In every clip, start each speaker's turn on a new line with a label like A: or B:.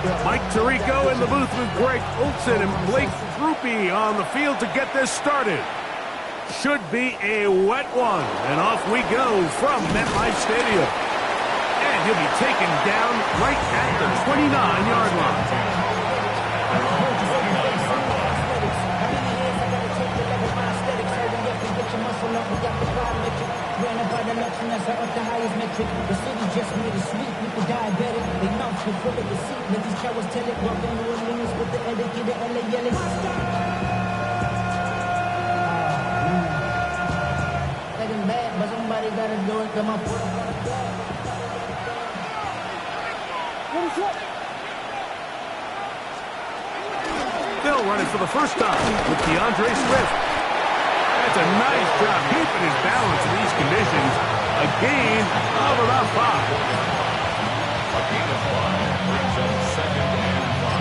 A: Mike Tirico in the booth with Greg Olson and Blake Groupie on the field to get this started. Should be a wet one, and off we go from MetLife Stadium. And he'll be taken down right at the 29-yard line.
B: The city just made it sweet, people diabetic. They mouth full of deceit. Let these cowards tell it. Welcome to Orleans with the etiquette, the LA yelling. Second bad, but somebody gotta do it. Come on.
A: They'll run it for the first time with DeAndre Swift. That's a nice job keeping his balance in these conditions. A gain of about 5.
C: A gain of 5 brings up 2nd and
A: 5.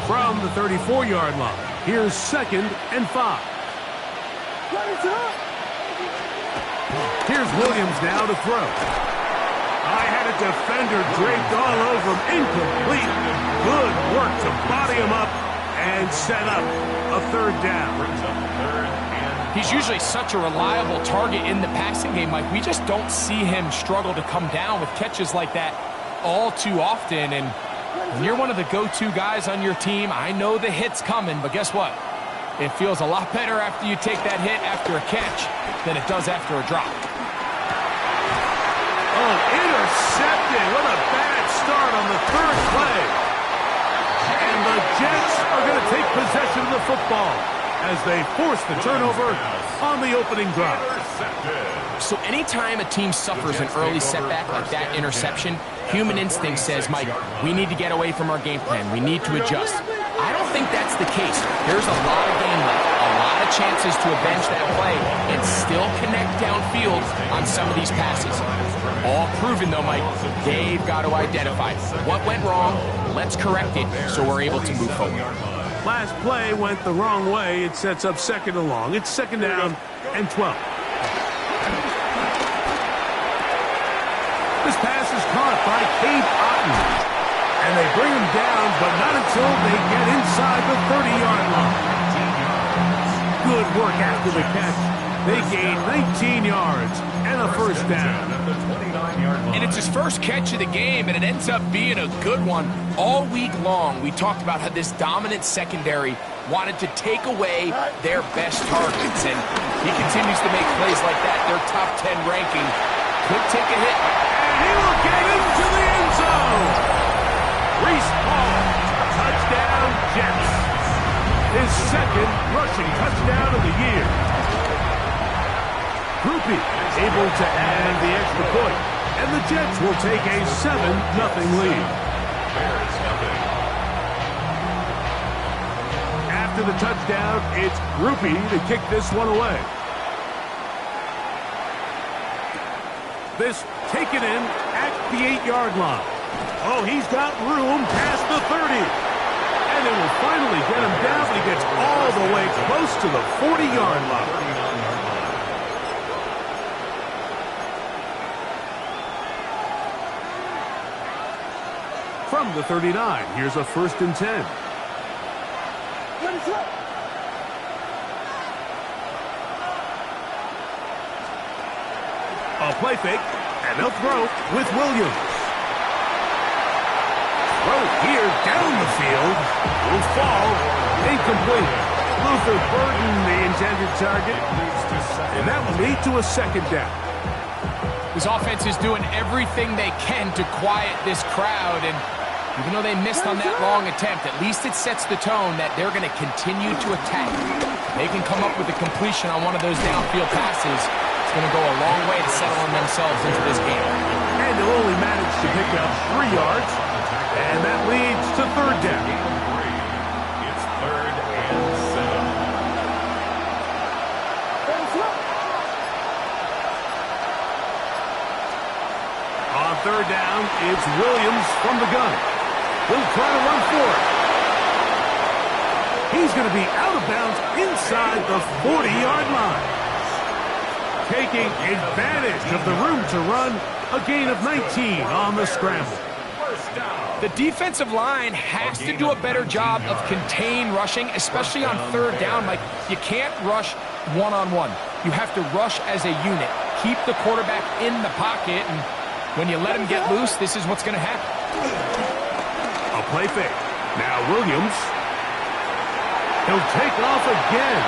A: From the 34-yard line. Here's 2nd and 5. Here's Williams now to throw. I had a defender draped all over him. Incomplete. Good work to body him up and set up a 3rd down.
D: He's usually such a reliable target in the passing game, Mike. We just don't see him struggle to come down with catches like that all too often. And when you're one of the go-to guys on your team, I know the hit's coming, but guess what? It feels a lot better after you take that hit after a catch than it does after a drop.
A: Oh, intercepted. What a bad start on the 3rd play. And the Jets are going to take possession of the football as they force the turnover on the opening drive.
D: So anytime a team suffers an early setback like that interception, human instinct says, Mike, we need to get away from our game plan. We need to adjust. I don't think that's the case. There's a lot of game left, a lot of chances to avenge that play and still connect downfield on some of these passes. All proven, though, Mike, they've got to identify what went wrong, let's correct it so we're able to move forward.
A: Last play went the wrong way. It sets up 2nd and long. It's 2nd down and 12. This pass is caught by Cade Otton. And they bring him down, but not until they get inside the 30-yard line. Good work after the catch. They gain 19 yards and a 1st down.
D: And it's his first catch of the game, and it ends up being a good one. All week long, we talked about how this dominant secondary wanted to take away their best targets, and he continues to make plays like that. Their top 10 ranking could take a hit.
A: And he will get into the end zone. Reese Hall, touchdown Jets. His 2nd rushing touchdown of the year. Groupie able to add the extra point, and the Jets will take a 7-0 lead. After the touchdown, it's Groupie to kick this one away. This taken in at the 8-yard line. Oh, he's got room past the 30. And it will finally get him down. He gets all the way close to the 40-yard line. From the 39, here's a 1st and 10. A play fake, and they'll throw with Williams. Throw here down the field. Will fall. Incomplete. Luther Burden, the intended target. And that will lead to a 2nd down.
D: This offense is doing everything they can to quiet this crowd, and even though they missed on that long attempt, at least it sets the tone that they're going to continue to attack. They can come up with a completion on one of those downfield passes. It's going to go a long way to settling themselves into this game.
A: And they'll only manage to pick up 3 yards, and that leads to 3rd down.
C: It's 3rd and 7.
A: third down, it's Williams from the gun. He'll try to run for it. He's going to be out of bounds inside the 40-yard line. Taking advantage of the room to run, a gain of 19 on the scramble.
D: The defensive line has to do a better job of contained rushing, especially on third down. Like, you can't rush one-on-one. You have to rush as a unit. Keep the quarterback in the pocket, and when you let him get loose, this is what's going to happen.
A: A play fake. Now Williams. He'll take off again.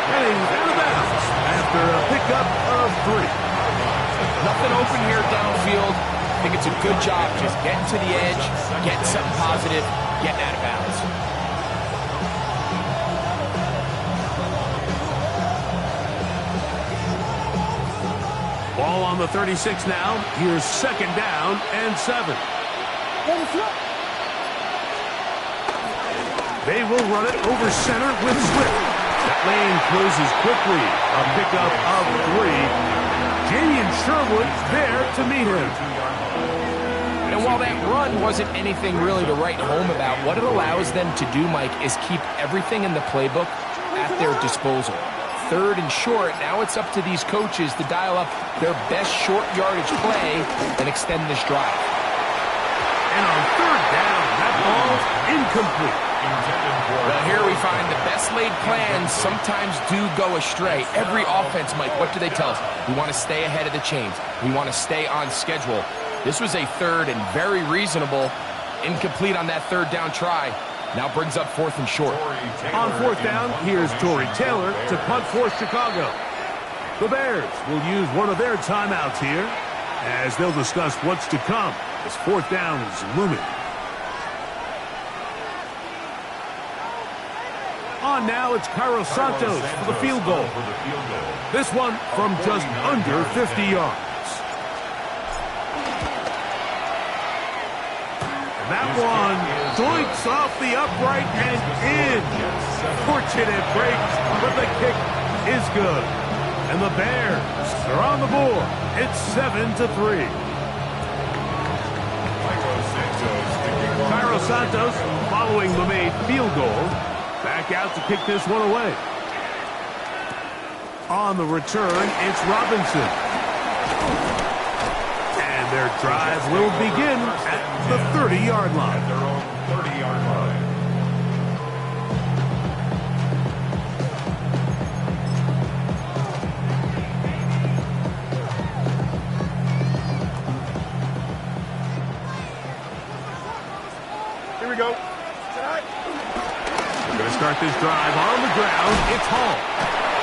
A: Heading out of bounds after a pickup of 3.
D: Nothing open here downfield. I think it's a good job just getting to the edge, getting something positive, getting out of bounds.
A: Ball on the 36 now. Here's second down and 7. They will run it over center with Swift. That lane closes quickly. A pickup of 3. Jamian Sherwood there to meet him.
D: And while that run wasn't anything really to write home about, what it allows them to do, Mike, is keep everything in the playbook at their disposal. Third and short, now it's up to these coaches to dial up their best short yardage play and extend this drive.
A: And on third down, that ball's incomplete.
D: Well, here we find the best laid plans sometimes do go astray. Every offense, Mike, what do they tell us? We want to stay ahead of the chains. We want to stay on schedule. This was a third and very reasonable. Incomplete on that third down try. Now brings up fourth and short.
A: On fourth down, here's Tory Taylor to punt for Chicago. The Bears will use one of their timeouts here as they'll discuss what's to come as fourth down is looming. On now, it's Cairo Santos for the field goal. This one from just under 50 yards. That one doinks off the upright and in. Fortunate break, but the kick is good. And the Bears are on the board. It's 7-3. Cairo Santos following the made field goal. Back out to kick this one away. On the return, it's Robinson. And their drive will begin at the 30-yard line.
C: At their own 30-yard line.
A: Here we go. Going to start this drive on the ground. It's Hall.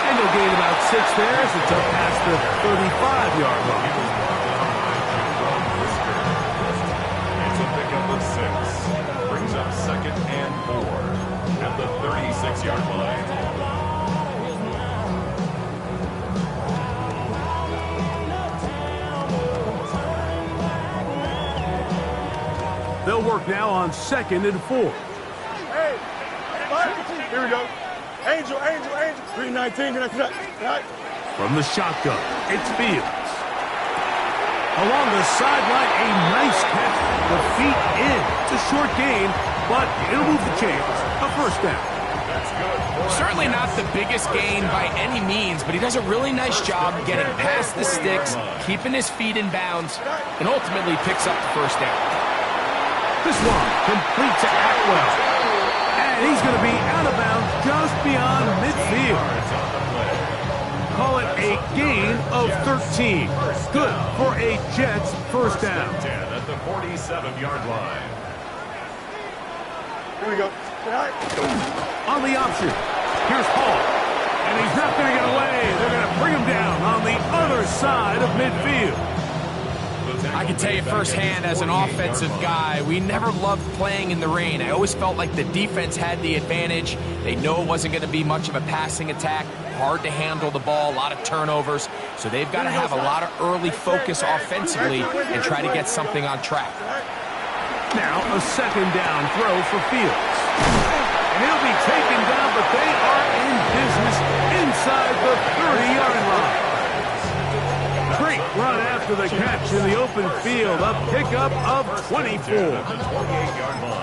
A: And they'll gain about 6 there as it's up past the 35-yard line.
C: It's a pickup of 6. Brings up second and 4 at the 36-yard line.
A: They'll work now on second and 4.
E: Here we go. Angel. 319.
A: From the shotgun, it's Fields. Along the sideline, a nice catch. The feet in. It's a short game, but it'll move the chains. A first down.
D: Certainly not the biggest gain by any means, but he does a really nice job getting past the sticks, keeping his feet in bounds, and ultimately picks up the first down.
A: This one complete to Atwell. And he's going to be out of bounds just beyond midfield. Call it a gain of 13. Good for a Jets first down.
C: 10 at the 47-yard line.
E: Here we go.
A: On the option, here's Hall. And he's not going to get away. They're going to bring him down on the other side of midfield.
D: I can tell you firsthand as an offensive guy, we never loved playing in the rain. I always felt like the defense had the advantage. They know it wasn't going to be much of a passing attack, hard to handle the ball, a lot of turnovers. So they've got to have a lot of early focus offensively and try to get something on track.
A: Now a second down throw for Fields. And he'll be taken down, but they are in business inside the 30-yard line. Great run after After the catch in the open field, a pickup of 24.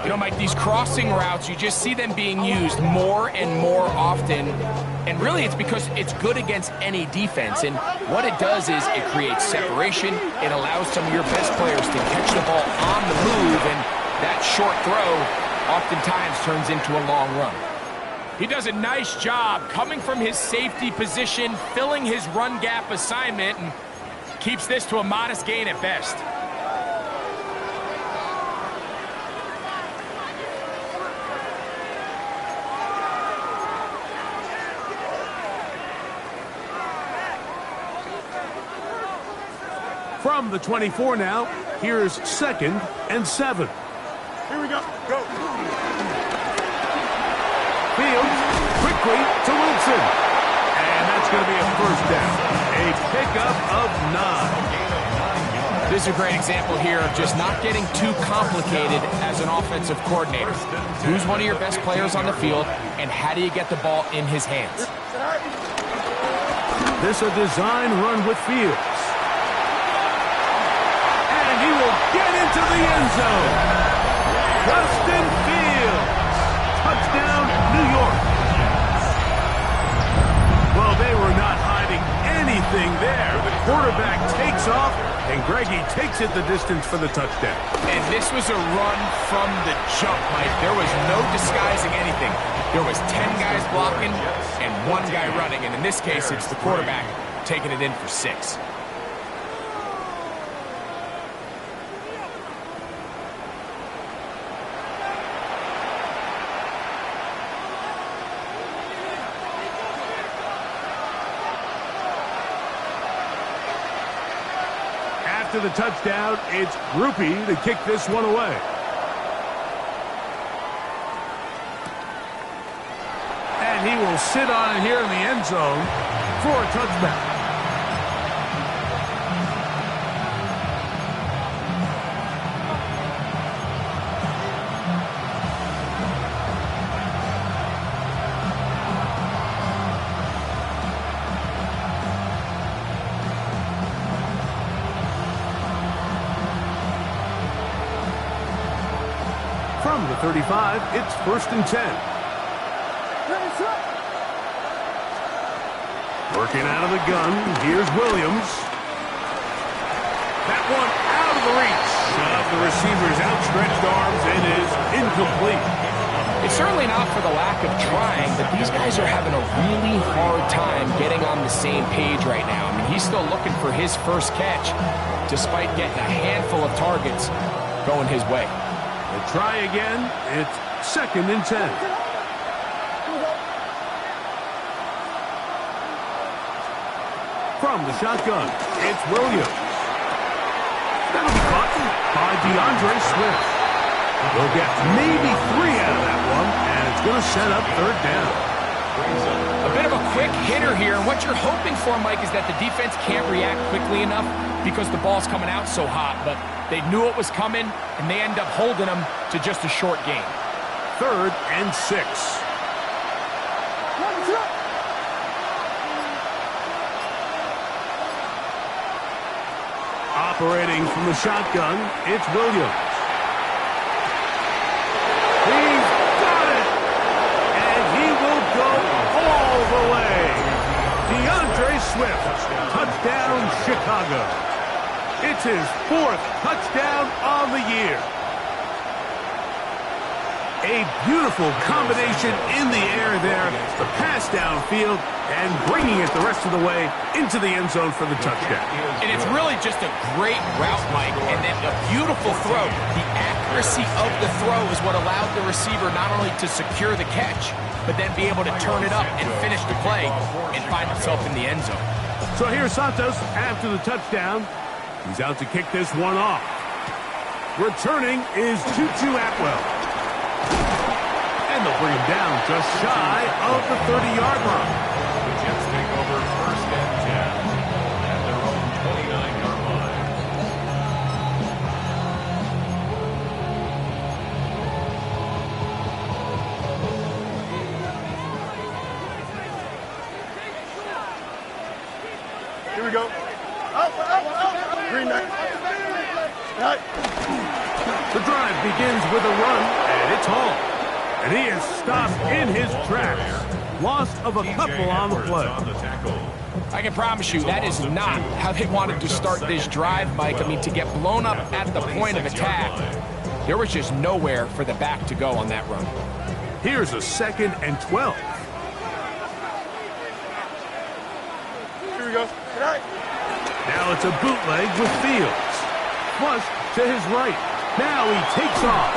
D: You know, Mike, these crossing routes, you just see them being used more and more often. And really, it's because it's good against any defense. And what it does is it creates separation. It allows some of your best players to catch the ball on the move. And that short throw oftentimes turns into a long run. He does a nice job coming from his safety position, filling his run gap assignment, and keeps this to a modest gain at best.
A: From the 24 now, here's 2nd and 7.
E: Here we go. Go.
A: Fields quickly to Wilson. And that's going to be a first down. A pickup of 9.
D: This is a great example here of just not getting too complicated as an offensive coordinator. Who's one of your best players on the field, and how do you get the ball in his hands?
A: This a design run with Fields. And he will get into the end zone. Justin Fields. Touchdown, New York. Well, they were not hiding anything there. The quarterback takes off, and Greggy takes it the distance for the touchdown.
D: And this was a run from the jump, Mike. There was no disguising anything. There was 10 guys blocking and 1 guy running. And in this case, it's the quarterback taking it in for 6.
A: After the touchdown, it's Groupie to kick this one away. And he will sit on it here in the end zone for a touchback. From the 35, it's 1st and 10. Working out of the gun, here's Williams. That one out of the reach of the receiver's outstretched arms and is incomplete.
D: It's certainly not for the lack of trying, but these guys are having a really hard time getting on the same page right now. I mean, he's still looking for his first catch, despite getting a handful of targets going his way.
A: They try again. It's 2nd and 10. From the shotgun, it's Williams. That'll be caught by DeAndre Swift. They'll get maybe 3 out of that one, and it's going to set up 3rd down.
D: A bit of a quick hitter here, and what you're hoping for, Mike, is that the defense can't react quickly enough because the ball's coming out so hot, but they knew it was coming, and they end up holding them to just a short gain.
A: 3rd and 6. Operating from the shotgun, it's Williams. He's got it! And he will go all the way. DeAndre Swift, touchdown Chicago. It's his 4th touchdown on the year. A beautiful combination in the air there. The pass downfield and bringing it the rest of the way into the end zone for the touchdown.
D: And it's really just a great route, Mike, and then a beautiful throw. The accuracy of the throw is what allowed the receiver not only to secure the catch, but then be able to turn it up and finish the play and find himself in the end zone.
A: So here's Santos after the touchdown. He's out to kick this one off. Returning is Tutu Atwell. And they'll bring him down just shy of the 30-yard line.
C: The Jets take over 1st and 10 at their own 29-yard line.
E: Here we go.
A: The drive begins with a run, and it's home. And he is stopped in his tracks. Loss of a couple on the play.
D: I can promise you that is not how they wanted to start this drive, Mike. I mean, to get blown up at the point of attack, there was just nowhere for the back to go on that run.
A: Here's a 2nd and 12.
E: Here we go.
A: Now it's a bootleg with Fields. Flush to his right. Now he takes off.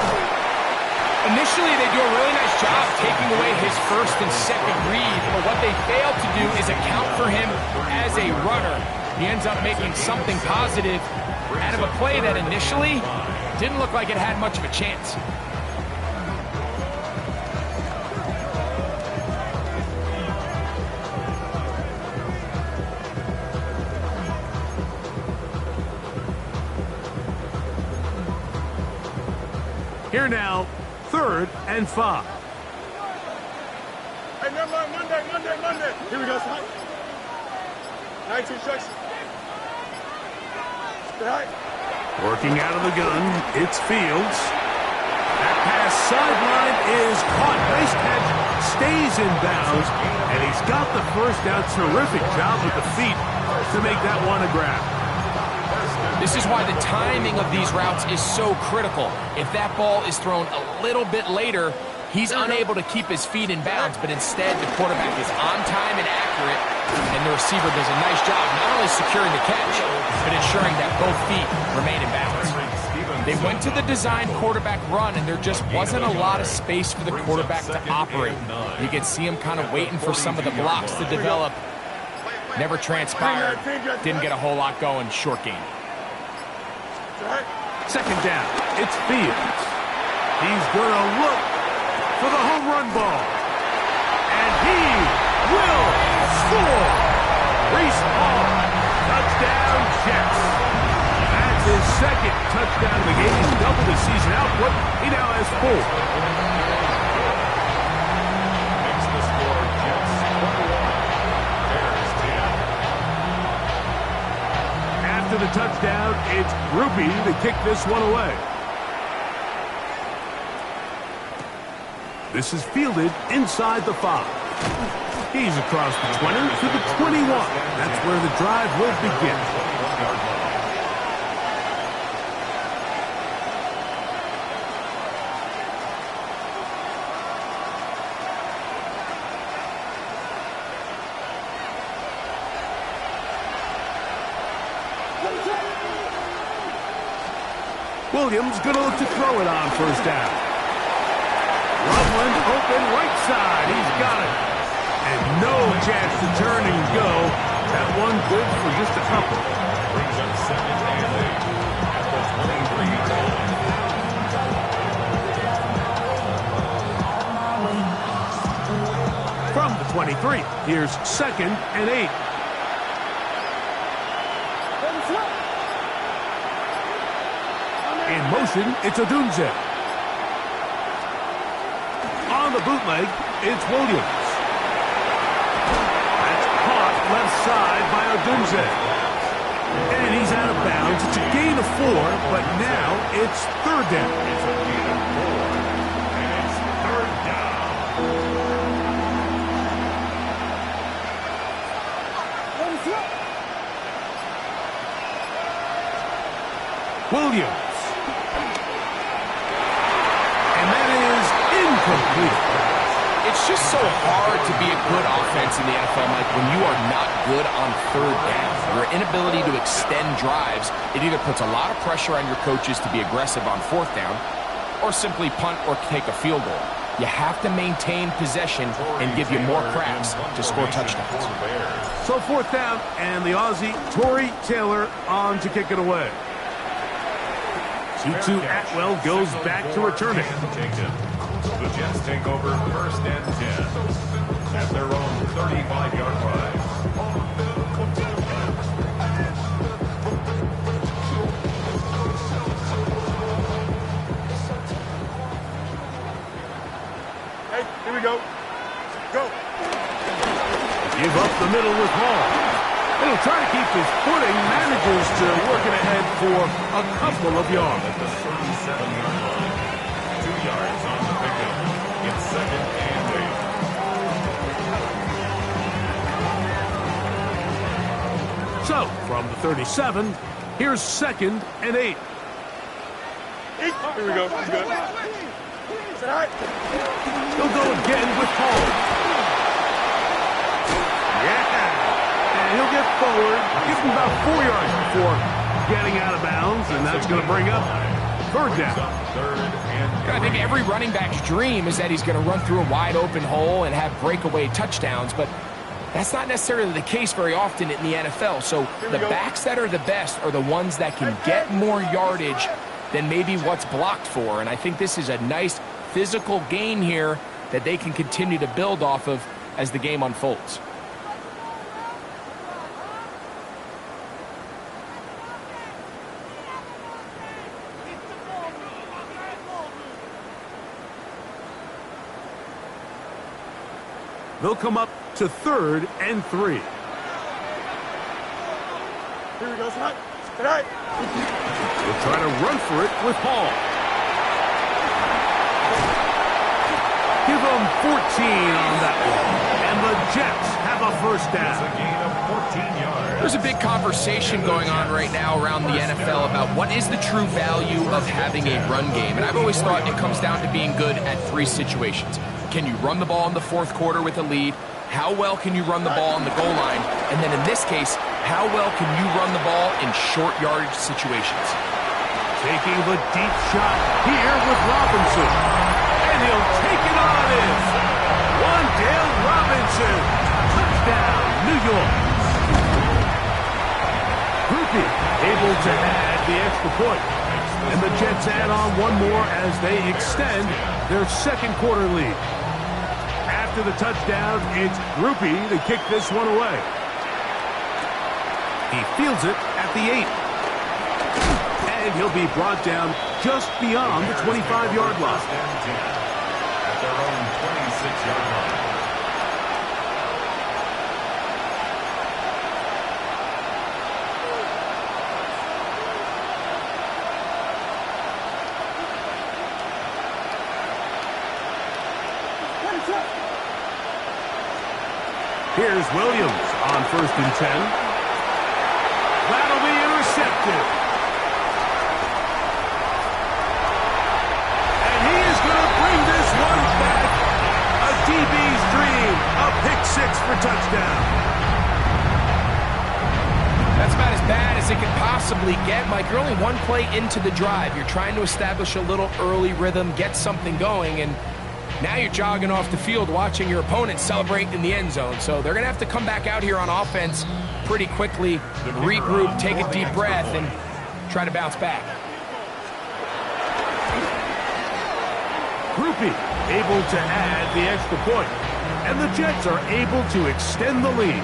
D: Initially, they do a really nice job taking away his first and second read, but what they fail to do is account for him as a runner. He ends up making something positive out of a play that initially didn't look like it had much of a chance.
A: Here now, 3rd and 5.
E: Hey, never mind. Monday. Here we go, son. 19 instructions.
A: Working out of the gun, it's Fields. That pass sideline is caught. Nice catch, stays in bounds, and he's got the first down. Terrific job with the feet to make that one a grab.
D: This is why the timing of these routes is so critical. If that ball is thrown a little bit later, he's unable to keep his feet in bounds, but instead the quarterback is on time and accurate, and the receiver does a nice job not only securing the catch, but ensuring that both feet remain in bounds. They went to the design quarterback run, and there just wasn't a lot of space for the quarterback to operate. You could see him kind of waiting for some of the blocks to develop. Never transpired. Didn't get a whole lot going. Short game.
A: 2nd down, it's Fields. He's going to look for the home run ball. And he will score. Reese Hall, touchdown Jets. That's his 2nd touchdown of the game. He's doubled his season output. He now has 4.
C: Makes the score Jets 21, Bears 10.
A: After the touchdown, it's Groupie to kick this one away. This is fielded inside the 5. He's across the 20 to the 21. That's where the drive will begin. Williams going to look to throw it on 1st down. Loveland open right side. He's got it. And no chance to turn and go. That one good for just a couple.
C: Brings up 2nd and 8 at the 23 line.
A: From the 23, here's 2nd and 8. In motion, it's Odunze. On the bootleg, it's Williams. That's caught left side by Odunze. And he's out of bounds. It's a gain of 4, but now it's 3rd down.
C: It's a gain of 4, and it's 3rd down.
A: Williams. And that is incomplete.
D: It's just so hard to be a good offense in the NFL, Mike, when you are not good on 3rd down. Your inability to extend drives, it either puts a lot of pressure on your coaches to be aggressive on 4th down, or simply punt or take a field goal. You have to maintain possession and give you more cracks to score touchdowns.
A: So 4th down, and the Aussie, Torrey Taylor, on to kick it away. Tutu Atwell goes back to return it.
C: The Jets take over 1st and 10 at their own 35-yard line.
E: Hey, here we go. Go.
A: Give up the middle with Hall. And he'll try to keep his footing, manages to work it ahead for a couple of yards.
C: At the 37-yard line. 2 yards on the pickup. It's second and 8.
A: So, from the 37, here's second and 8.
E: Here we go. He's good. Is that all right?
A: He'll go again with Hall. Yeah. And he'll get forward. Gives him about 4 yards before getting out of bounds, and that's going to bring up third down.
D: I think every running back's dream is that he's going to run through a wide open hole and have breakaway touchdowns, but that's not necessarily the case very often in the NFL. So the backs that are the best are the ones that can get more yardage than maybe what's blocked for. And I think this is a nice physical gain here that they can continue to build off of as the game unfolds.
A: They'll come up to third and 3.
E: Here we go, son. All right.
A: They'll try to run for it with Hall. Give them 14 on that one. And the Jets have a first down.
C: A gain of 14 yards.
D: There's a big conversation going on right now around the NFL about what is the true value of having a run game. And I've always thought it comes down to being good at 3 situations. Can you run the ball in the fourth quarter with a lead? How well can you run the ball on the goal line? And then in this case, how well can you run the ball in short yardage situations?
A: Taking the deep shot here with Robinson. And he'll take it on in. Wan'Dale Robinson. Touchdown, New York. Groupie able to add the extra point. And the Jets add on one more as they extend their second quarter lead. After the touchdown, it's Groupie to kick this one away. He fields it at the 8. And he'll be brought down just beyond the 25-yard line.
C: At their own 26-yard line.
A: Here's Williams on first and 10. That'll be intercepted. And he is going to bring this one back. A DB's dream. A pick 6 for touchdown.
D: That's about as bad as it could possibly get, Mike. You're only one play into the drive. You're trying to establish a little early rhythm, get something going, and now you're jogging off the field watching your opponent celebrate in the end zone. So they're going to have to come back out here on offense pretty quickly, regroup, take a deep breath, and try to bounce back.
A: Groupie able to add the extra point. And the Jets are able to extend the lead.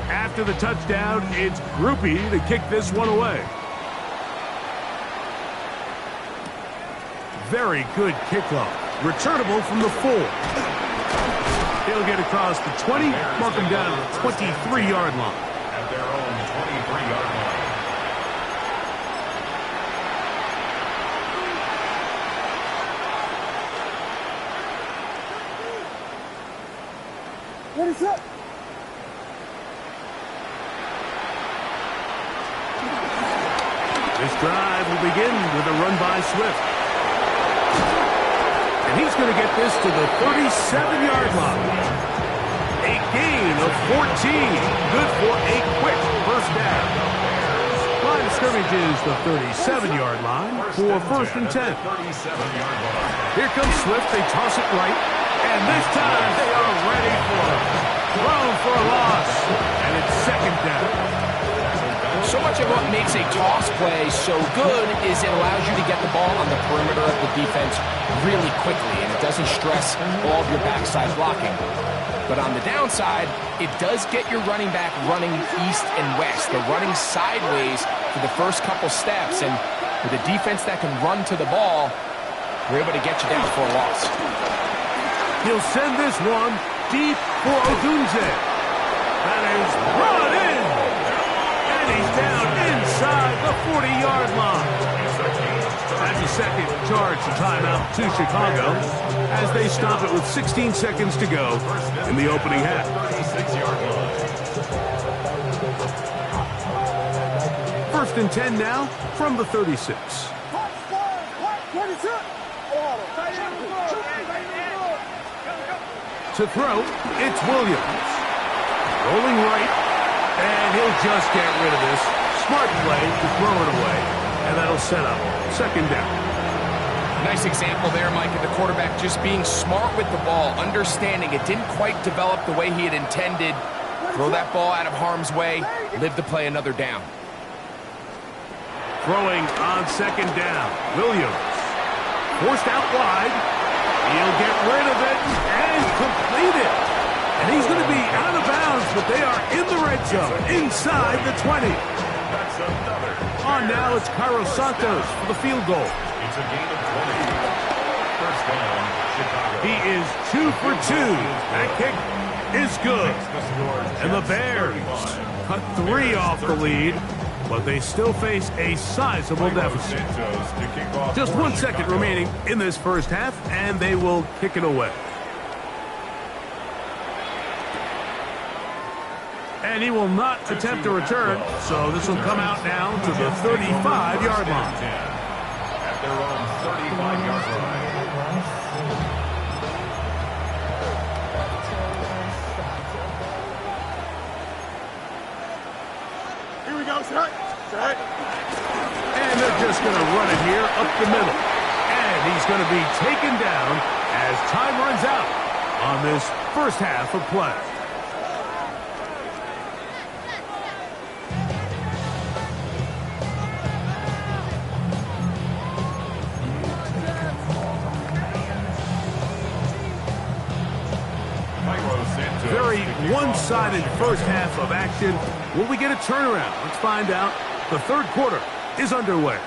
A: After the touchdown, it's Groupie to kick this one away. Very good kickoff. Returnable from the 4. He'll get across the 20, mark him down at the 23-yard line.
C: At their own 23-yard line.
E: What is up?
A: This drive will begin with a run by Swift. And he's going to get this to the 37-yard line. A gain of 14. Good for a quick first down. Line of scrimmage is the 37-yard line for first and 10. Here comes Swift. They toss it right. And this time they are ready for it. Thrown for a loss. And it's second down.
D: So much of what makes a toss play so good is it allows you to get the ball on the perimeter of the defense really quickly, and it doesn't stress all of your backside blocking. But on the downside, it does get your running back running east and west. They're running sideways for the first couple steps, and with a defense that can run to the ball, we're able to get you down for a loss.
A: He'll send this one deep for Odunze. That is brought in. And he's down inside the 40-yard line. That's a second charge timeout to Chicago as they stop it with 16 seconds to go in the opening half.
C: 36-yard line.
A: First and 10 now from the 36. To throw, it's Williams. Rolling right, and he'll just get rid of this. Smart play to throw it away, and that'll set up second down.
D: Nice example there, Mike, of the quarterback just being smart with the ball, understanding it didn't quite develop the way he had intended. Throw that ball out of harm's way, live to play another down.
A: Throwing on second down, Williams. Forced out wide. He'll get rid of it and complete it. And he's going to be out of bounds, but they are in the red zone, inside the 20.
C: That's another.
A: On now, it's Cairo Santos for the field goal.
C: It's a gain of 20. First down, Chicago.
A: He is 2 for 2. That kick is good. And the Bears cut 3 off the lead, but they still face a sizable deficit. Just 1 second remaining in this first half, and they will kick it away. And he will not attempt a return, so this will come out now to the 35-yard line.
C: At their own 35-yard line.
E: Here we go, set.
A: And they're just going to run it here up the middle. And he's going to be taken down as time runs out on this first half of play. Very one-sided first half of action. Will we get a turnaround? Let's find out. The third quarter is underway.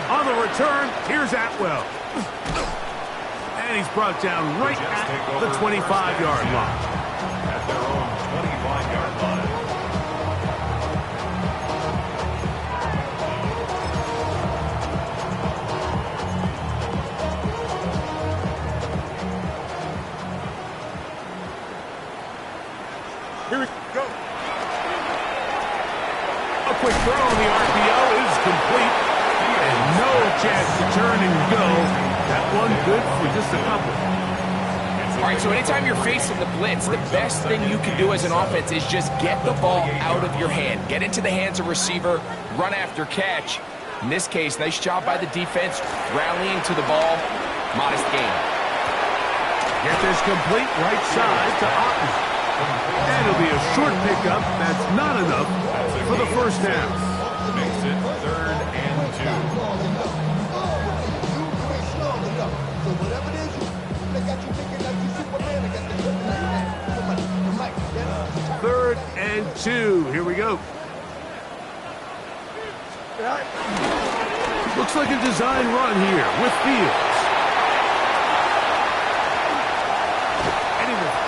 A: On the return, here's Atwell. And he's brought down right at the 25-yard line.
C: At their own 25-yard line.
E: Here we go.
A: A quick throw on the RPO is complete. And no chance to turn and go. That one good for just a couple.
D: All right, so anytime you're facing the blitz, the best thing you can do as an offense is just get the ball out of your hand. Get into the hands of receiver, run after catch. In this case, nice job by the defense, rallying to the ball. Modest gain.
A: Get this complete right side to Otten. And it'll be a short pickup. That's not enough for the first down.
C: Makes it 3rd and
A: 2. 3rd and 2. Here we go. Looks like a design run here with Fields.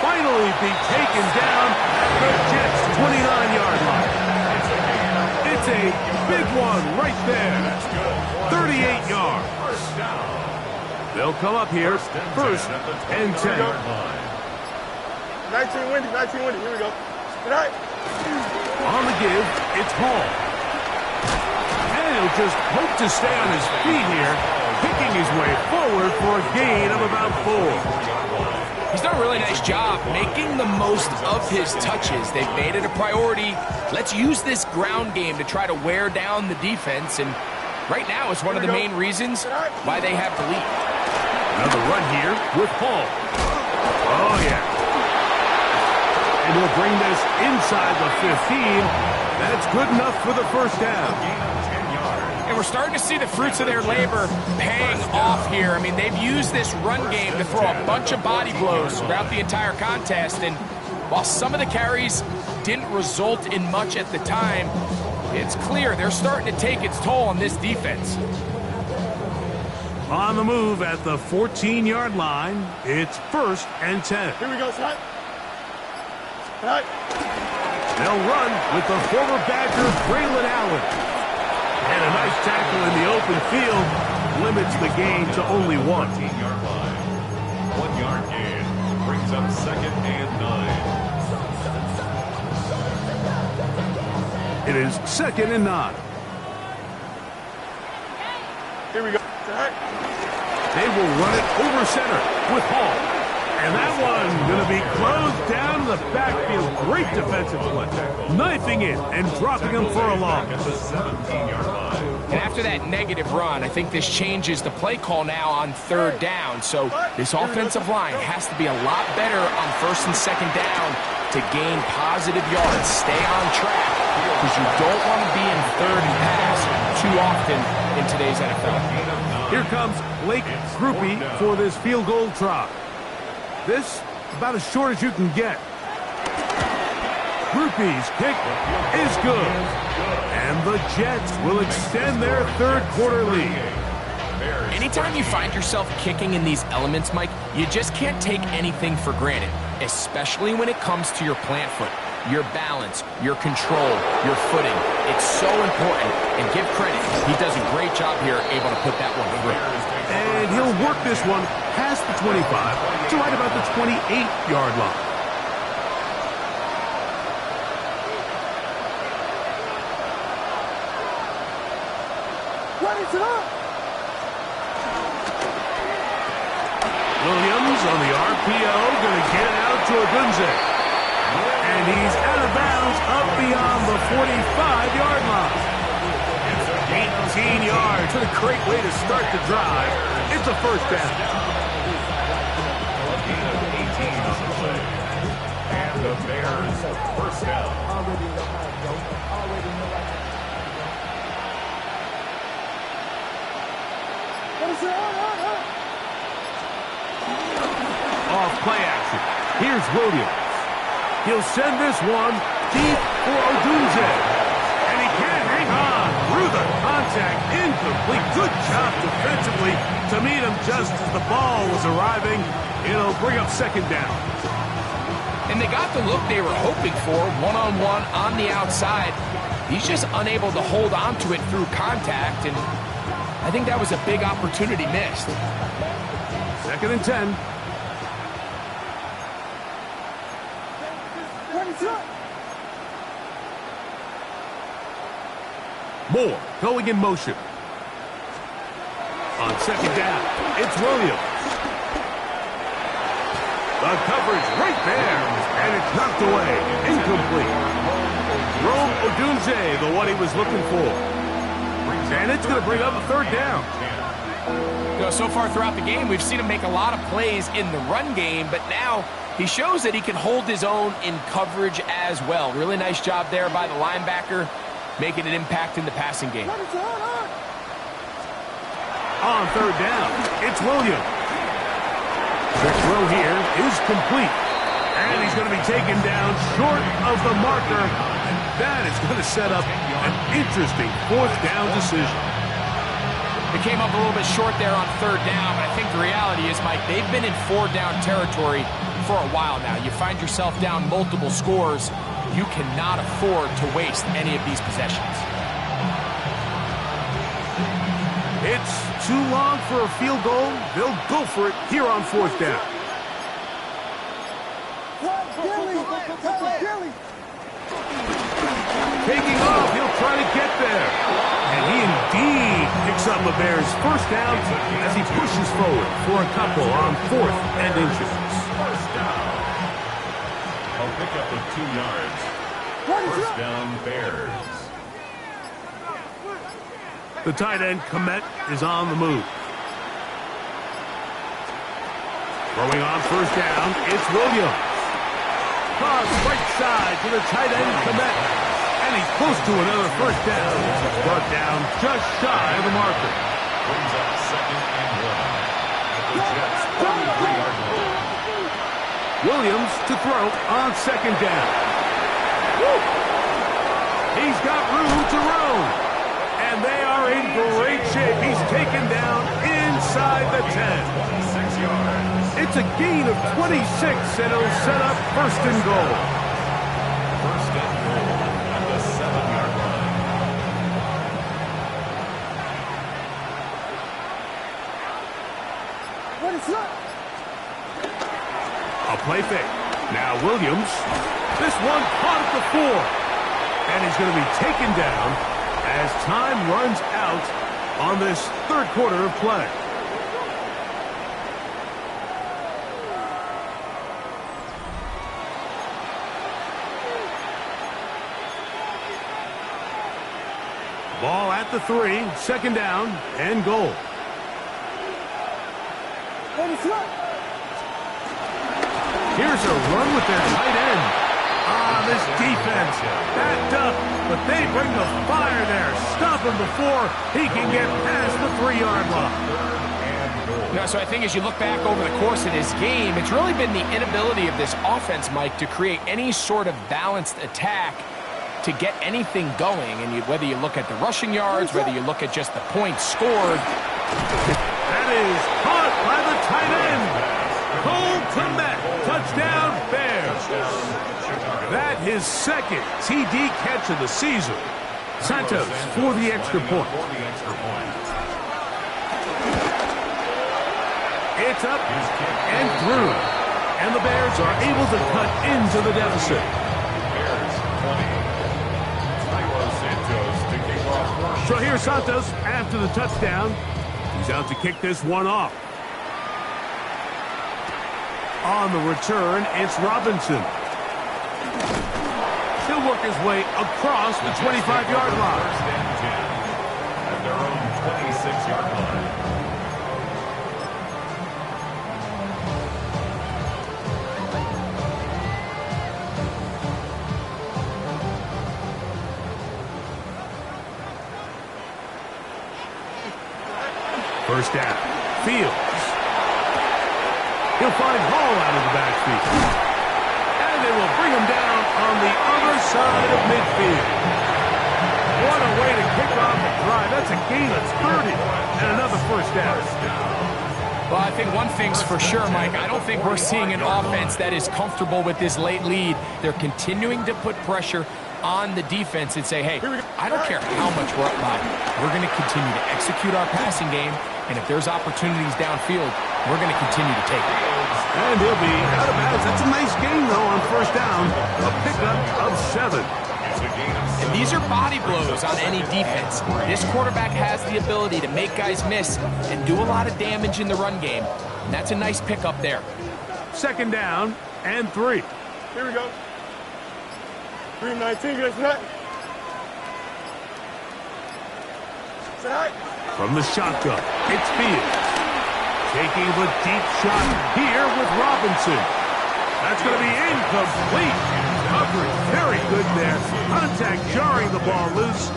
A: Finally be taken down at the Jets' 29-yard line. It's a big one right there. 38 yards. They'll come up here first and 10.
E: 19 windy. Here we go. Good night.
A: On the give, it's Hall. And he'll just hope to stay on his feet here, picking his way forward for a gain of about 4.
D: He's done a really nice job making the most of his touches. They've made it a priority. Let's use this ground game to try to wear down the defense. And right now is one of the main reasons why they have the lead.
A: Another run here with Hall. Oh, yeah. And he'll bring this inside the 15. That's good enough for the first down.
D: And we're starting to see the fruits of their labor paying off here. I mean, they've used this run game to throw a bunch of body blows throughout the entire contest. And while some of the carries didn't result in much at the time, it's clear they're starting to take its toll on this defense.
A: On the move at the 14-yard line, it's 1st and 10.
E: Here we go, son.
A: They'll run with the former Badger, Braylon Allen. And a nice tackle in the open field limits the gain to only 1.
C: 14-yard line. 1 yard gain brings up 2nd and 9.
A: It is 2nd and 9.
E: Here we go.
A: They will run it over center with Hall. And that one going to be closed down to the backfield. Great defensive play. Knifing it and dropping him for a loss.
C: At the 17-yard line.
D: And after that negative run, I think this changes the play call now on 3rd down. So this offensive line has to be a lot better on 1st and 2nd down to gain positive yards. Stay on track because you don't want to be in 3rd and pass too often in today's NFL.
A: Here comes Blake Groupie for this field goal try. This about as short as you can get. Groupie's kick is good. And the Jets will extend their 3rd quarter lead.
D: Anytime you find yourself kicking in these elements, Mike, you just can't take anything for granted, especially when it comes to your plant foot, your balance, your control, your footing. It's so important, and give credit. He does a great job here, able to put that one through.
A: And he'll work this one past the 25 to right about the 28-yard line. Williams on the RPO, going to get it out to Odunze. And he's out of bounds up beyond the 45-yard line. 18 yards. What a great way to start the drive. It's a 1st down.
C: A gain of 18 on the play. And the Bears 1st down.
A: Off play action. Here's Williams. He'll send this one deep for Odunze. And he can't hang on through the contact. Incomplete. Good job defensively to meet him just as the ball was arriving. It'll bring up 2nd down.
D: And they got the look they were hoping for, one-on-one on the outside. He's just unable to hold on to it through contact, and I think that was a big opportunity missed.
A: 2nd and 10. Moore going in motion. On 2nd down, it's Williams. The coverage right there, and it's knocked away. Incomplete. Rome Odunze, the one he was looking for. And it's going to bring up a 3rd down.
D: You know, so far throughout the game, we've seen him make a lot of plays in the run game, but now he shows that he can hold his own in coverage as well. Really nice job there by the linebacker, making an impact in the passing game.
A: On 3rd down, it's Williams. The throw here is complete. And he's going to be taken down short of the marker. And that is going to set up an interesting 4th down decision.
D: It came up a little bit short there on 3rd down, but I think the reality is, Mike, they've been in 4th down territory for a while now. You find yourself down multiple scores, you cannot afford to waste any of these possessions.
A: It's too long for a field goal. They'll go for it here on 4th down. Taking off, he'll try to get there. And he indeed picks up the Bears' 1st down as he pushes forward for a couple on 4th and inches.
C: 1st down. I'll pick up the 2 yards. 1st down, Bears.
A: The tight end, Komet, is on the move. Throwing on 1st down, it's Williams. Cross right side to the tight end, Komet. And he's close to another 1st down. It's brought down just shy of the marker.
C: Brings up 2nd and 1. At the Jets' 43-yard line.
A: Williams to throw on 2nd down. Woo! He's got room to roam. And they are in great shape. He's taken down inside the 10.
C: 26 yards.
A: It's a gain of 26, and it'll set up 1st and goal.
C: First and goal at the 7-yard line.
E: What is up?
A: A play fake. Now Williams. This one caught at the 4. And he's going to be taken down as time runs out on this third quarter of play. Ball at the 3, second down and goal.
E: What is up?
A: Here's a run with their tight end. This defense backed up, but they bring the fire there. Stop him before he can get past the 3-yard line.
D: No, so I think as you look back over the course of this game, it's really been the inability of this offense, Mike, to create any sort of balanced attack to get anything going. And whether you look at the rushing yards, whether you look at just the points scored.
A: That is caught by the tight end. Cole Kmet, touchdown Bears. That his second TD catch of the season. Santos for the extra point. It's up and through. And the Bears are able to cut into the deficit. So here's Santos after the touchdown. He's out to kick this one off. On the return, it's Robinson. He'll work his way across the 25-yard line.
C: At their own 26-yard line.
A: First down. Fields. He'll find Hall out of the backfield. And they will bring him down on the other side of midfield. What a way to kick off the drive. That's a gain of 30 and another first down.
D: Well, I think one thing's for sure, Mike. I don't think we're seeing an offense that is comfortable with this late lead. They're continuing to put pressure on the defense and say, hey, I don't care how much we're up by. We're going to continue to execute our passing game, and if there's opportunities downfield, we're going to continue to take it.
A: And he'll be out of bounds. That's a nice gain, though, on first down. A pickup of 7.
D: And these are body blows on any defense. This quarterback has the ability to make guys miss and do a lot of damage in the run game. And that's a nice pickup there.
A: Second down and 3.
E: Here we go. 319, guys, tonight. Say hi.
A: From the shotgun, it's Fields. Taking the deep shot here with Robinson. That's going to be incomplete. Coverage very good there. Contact jarring the ball loose.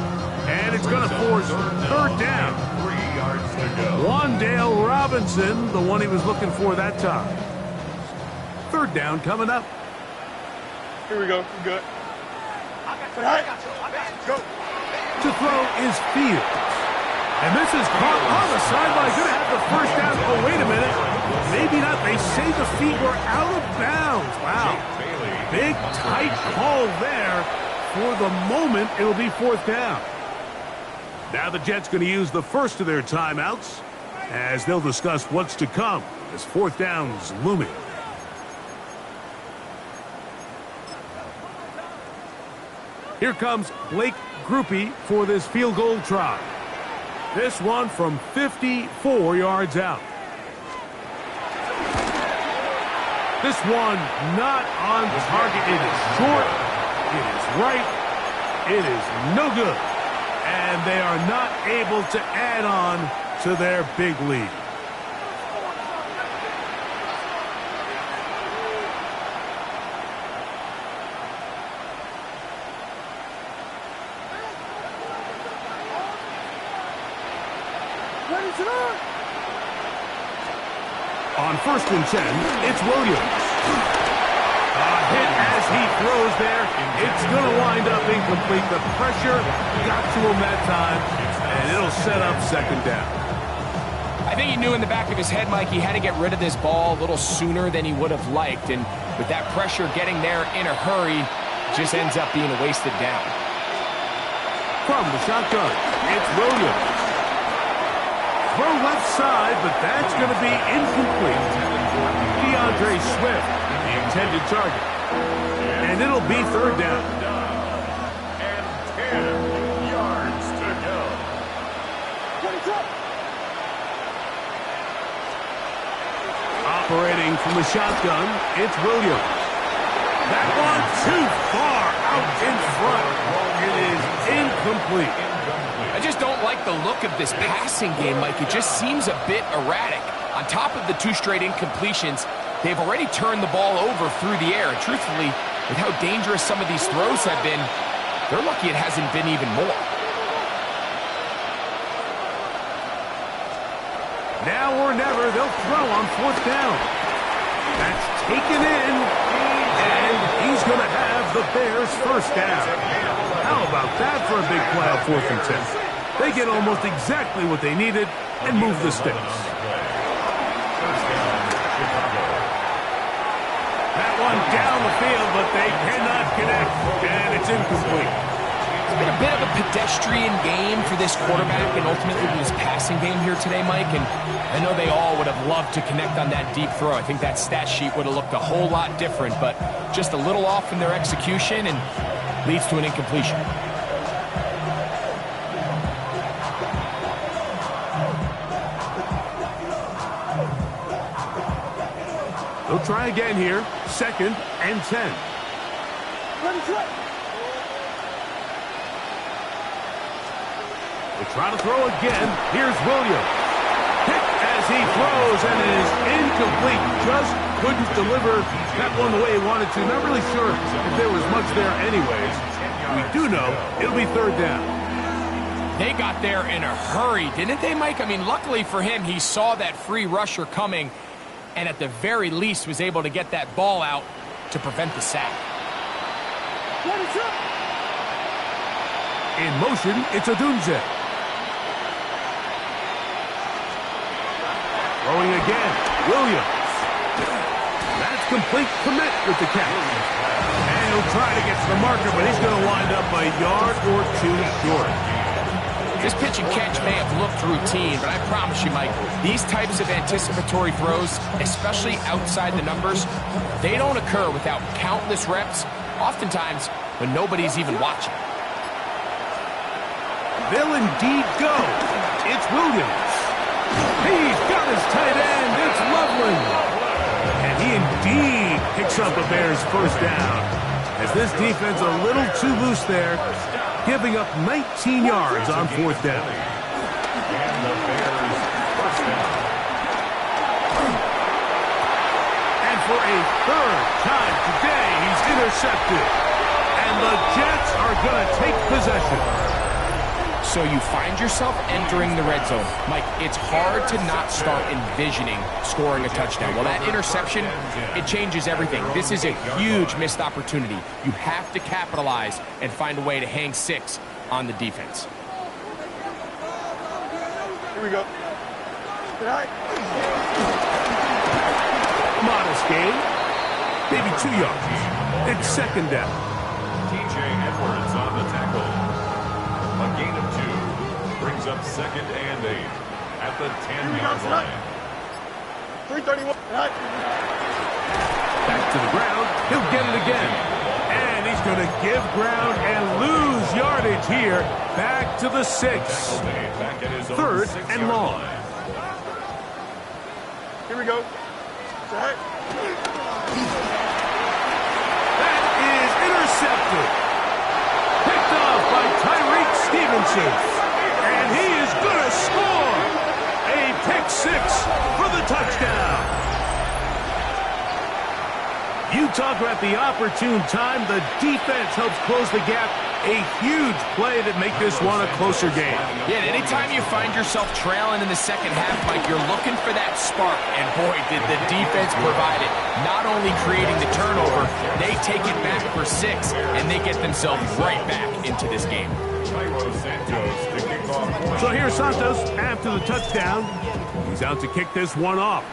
A: And it's going to force third down.
C: 3 yards to go.
A: Wandale Robinson, the one he was looking for that time. Third down coming up.
E: Here we go. We're good. Say hi. Go.
A: To throw is Fields. And this is caught on the sideline. Going to have the first down. Oh, wait a minute. Maybe not. They say the feet were out of bounds. Wow. Big, tight call there. For the moment, it'll be fourth down. Now the Jets going to use the first of their timeouts as they'll discuss what's to come as fourth down's looming. Here comes Blake Grupe for this field goal try. This one from 54 yards out. This one not on target. It is short. It is right. It is no good. And they are not able to add on to their big lead. On first and 10, it's Williams. A hit as he throws there. It's going to wind up incomplete. The pressure got to him that time, and it'll set up second down.
D: I think he knew in the back of his head, Mike, he had to get rid of this ball a little sooner than he would have liked. And with that pressure getting there in a hurry, just ends up being a wasted down.
A: From the shotgun, it's Williams. Throw left side, but that's going to be incomplete. DeAndre Swift, the intended target. And it'll be third down.
C: And 10 yards to go.
A: Operating from the shotgun, it's Williams. That one too far out in front. It is incomplete.
D: I just don't like the look of this passing game, Mike. It just seems a bit erratic. On top of the 2 straight incompletions, they've already turned the ball over through the air. And truthfully, with how dangerous some of these throws have been, they're lucky it hasn't been even more.
A: Now or never, they'll throw on 4th down. That's taken in, and he's going to have the Bears first down. How about that for a big play on 4th and 10? They get almost exactly what they needed and move the sticks. That one down the field, but they cannot connect, and it's incomplete.
D: It's been a bit of a pedestrian game for this quarterback and ultimately this passing game here today, Mike. And I know they all would have loved to connect on that deep throw. I think that stat sheet would have looked a whole lot different, but just a little off in their execution and leads to an incompletion.
A: They'll try again here. 2nd and 10. They try to throw again. Here's Williams. Hit as he throws, and it is incomplete. Just couldn't deliver that one the way he wanted to. Not really sure if there was much there anyways. We do know it'll be 3rd down.
D: They got there in a hurry, didn't they, Mike? I mean, luckily for him, he saw that free rusher coming and at the very least was able to get that ball out to prevent the sack.
A: In motion, it's Odunze. Throwing again, Williams. That's complete commit with the catch. And he'll try to get to the marker, but he's going to wind up a yard or 2 short.
D: This pitch and catch may have looked routine, but I promise you, Mike, these types of anticipatory throws, especially outside the numbers, they don't occur without countless reps, oftentimes when nobody's even watching.
A: They'll indeed go. It's Williams. He's got his tight end. It's Loveland. And he indeed picks up a Bears first down. As this defense a little too loose there, giving up 19 yards on 4th down.
C: And the Bears first down.
A: And for a 3rd time today, he's intercepted. And the Jets are going to take possession.
D: So you find yourself entering the red zone. Mike, it's hard to not start envisioning scoring a touchdown. Well, that interception, it changes everything. This is a huge missed opportunity. You have to capitalize and find a way to hang 6 on the defense.
E: Here we go.
A: Modest gain. Maybe 2 yards. It's 2nd down.
C: TJ Edwards on the tackle. A gain of 2 brings up 2nd and 8 at the 10-yard line.
E: 331.
A: Back to the ground. He'll get it again. And he's going to give ground and lose yardage here. Back to the 6.
C: Back at his own
A: 3rd
C: 6-yard
A: and long.
C: line.
E: Here we go.
A: That is intercepted. Picked off by Tyreek Stevenson. And he is going to score. A pick 6 for the touchdown. You talk about the opportune time. The defense helps close the gap. A huge play that make this one a closer game.
D: Yeah, and anytime you find yourself trailing in the second half, Mike, you're looking for that spark. And boy, did the defense provide it. Not only creating the turnover, they take it back for 6, and they get themselves right back into this game.
C: So
A: here's Santos after the touchdown. He's out to kick this one off.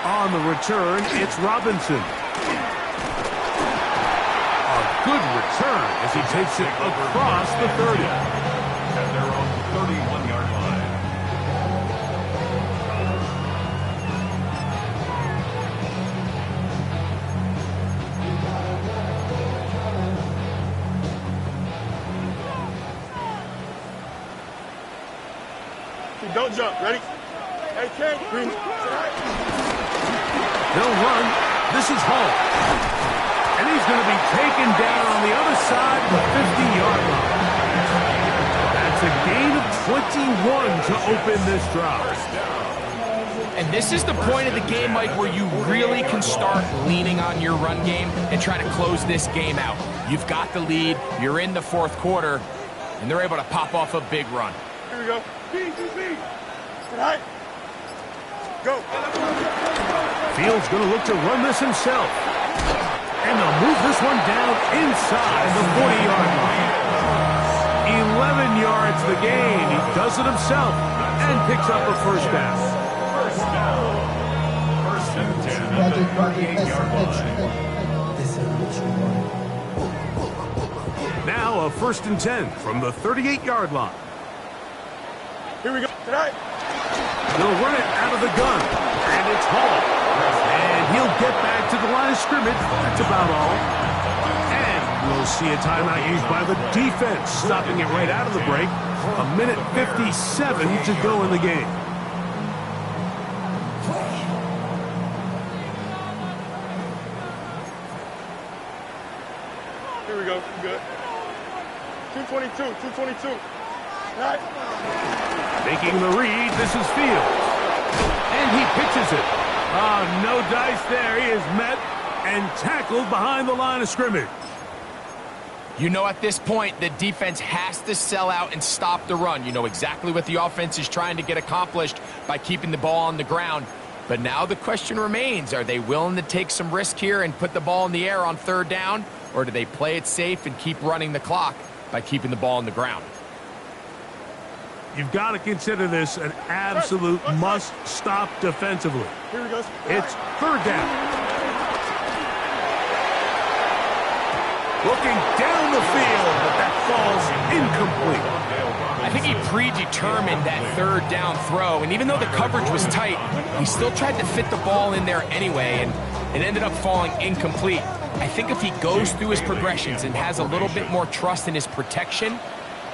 A: On the return, it's Robinson. good return as he takes it across the 30.
C: At their own 31-yard line.
E: Don't jump. Ready? Hey, King. Green.
A: They'll run. This is Hall. And he's going to be taken down on the other side of the 50-yard line. That's a gain of 21 to open this drive.
D: And this is the point of the game, Mike, where you really can start leaning on your run game and try to close this game out. You've got the lead. You're in the fourth quarter, and they're able to pop off a big run.
E: Here we go. B. All right. Go.
A: Fields going to look to run this himself. And they'll move this one down inside the 40-yard line. 11 yards the gain. He does it himself and picks up a first down.
C: First down. First and 10 at the 38-yard line.
A: Now a first and 10 from the 38-yard line.
E: Here we go. Tonight.
A: They'll run it out of the gun. And it's Hall. And he'll get back to the line of scrimmage. That's about all. And we'll see a timeout used by the defense, stopping it right out of the break. A minute 57 to go in the game.
E: Here we go. Good. 222. Right.
A: Making the read, this is Fields. And he pitches it. Oh, no dice there. He is met and tackled behind the line of scrimmage.
D: You know, at this point, the defense has to sell out and stop the run. You know exactly what the offense is trying to get accomplished by keeping the ball on the ground. But now the question remains, are they willing to take some risk here and put the ball in the air on third down? Or do they play it safe and keep running the clock by keeping the ball on the ground?
A: You've got to consider this an absolute must-stop defensively.
E: Here we go.
A: It's third down. Looking down the field, but that falls incomplete.
D: I think he predetermined that third down throw, and even though the coverage was tight, he still tried to fit the ball in there anyway, and it ended up falling incomplete. I think if he goes through his progressions and has a little bit more trust in his protection,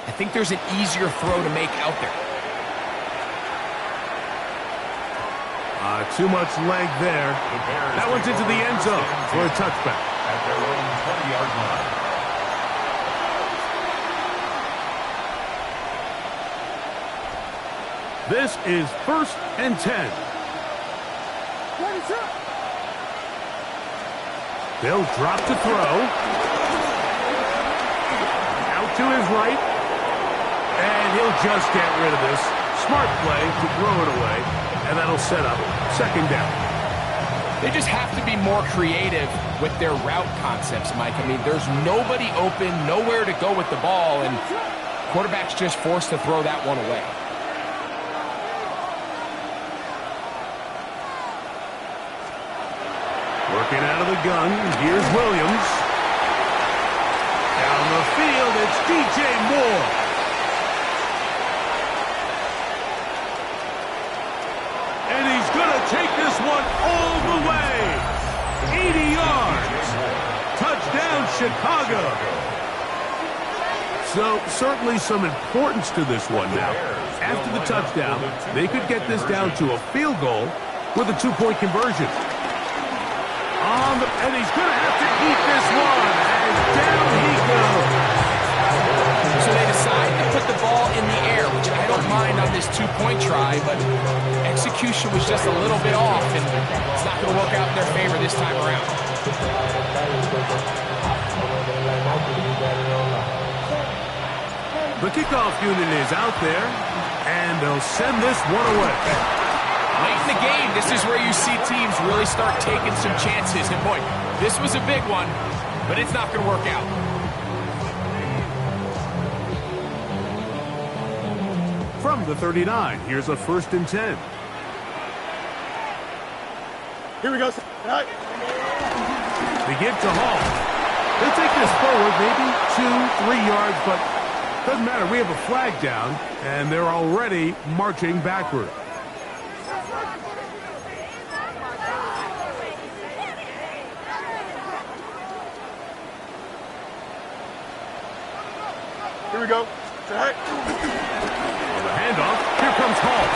D: I think there's an easier throw to make out there.
A: Too much leg there. That one's into the end zone for a touchback.
C: At their own 20-yard line.
A: This is first and 10. They'll drop to throw. Out to his right. And he'll just get rid of this. Smart play to throw it away. And that'll set up second down.
D: They just have to be more creative with their route concepts, Mike. I mean, there's nobody open, nowhere to go with the ball, and quarterback's just forced to throw that one away.
A: Working out of the gun, here's Williams. Down the field, it's DJ Moore. And he's going to take this one all the way. 80 yards. Touchdown, Chicago. So, certainly some importance to this one now. After the touchdown, they could get this down to a field goal with a two-point conversion. And he's going to have to eat this one. And down he goes.
D: So they decide to put the ball in the air, which I don't mind on this two-point try, but execution was just a little bit off, and it's not going to work out in their favor this time around.
A: The kickoff unit is out there, and they'll send this one away.
D: Late in the game, this is where you see teams really start taking some chances. And boy, this was a big one, but it's not going to work out.
A: From the 39, here's a first and 10.
E: Here we go. Right.
A: They give to Hall. They'll take this forward, maybe 2, 3 yards, but doesn't matter. We have a flag down, and they're already marching backward.
E: Here we go. Hey.
A: The handoff. Here comes Hall.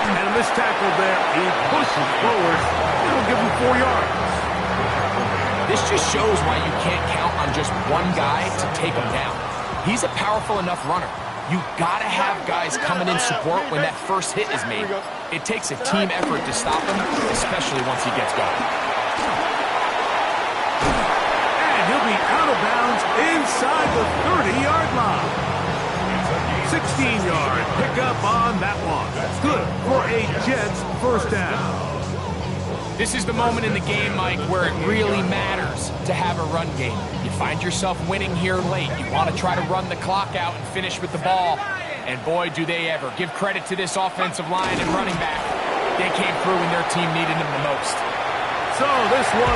A: And a missed tackle there. He pushes forward. It'll give him 4 yards.
D: This just shows why you can't count on just one guy to take him down. He's a powerful enough runner. You gotta have guys coming in support when that first hit is made. It takes a team effort to stop him, especially once he gets going.
A: And he'll be out of bounds inside the 30-yard line. 16-yard pickup on that one. Good for a Jets first down.
D: This is the moment in the game, Mike, where it really matters to have a run game. You find yourself winning here late. You want to try to run the clock out and finish with the ball. And boy, do they ever. Give credit to this offensive line and running back. They came through when their team needed them the most.
A: So this one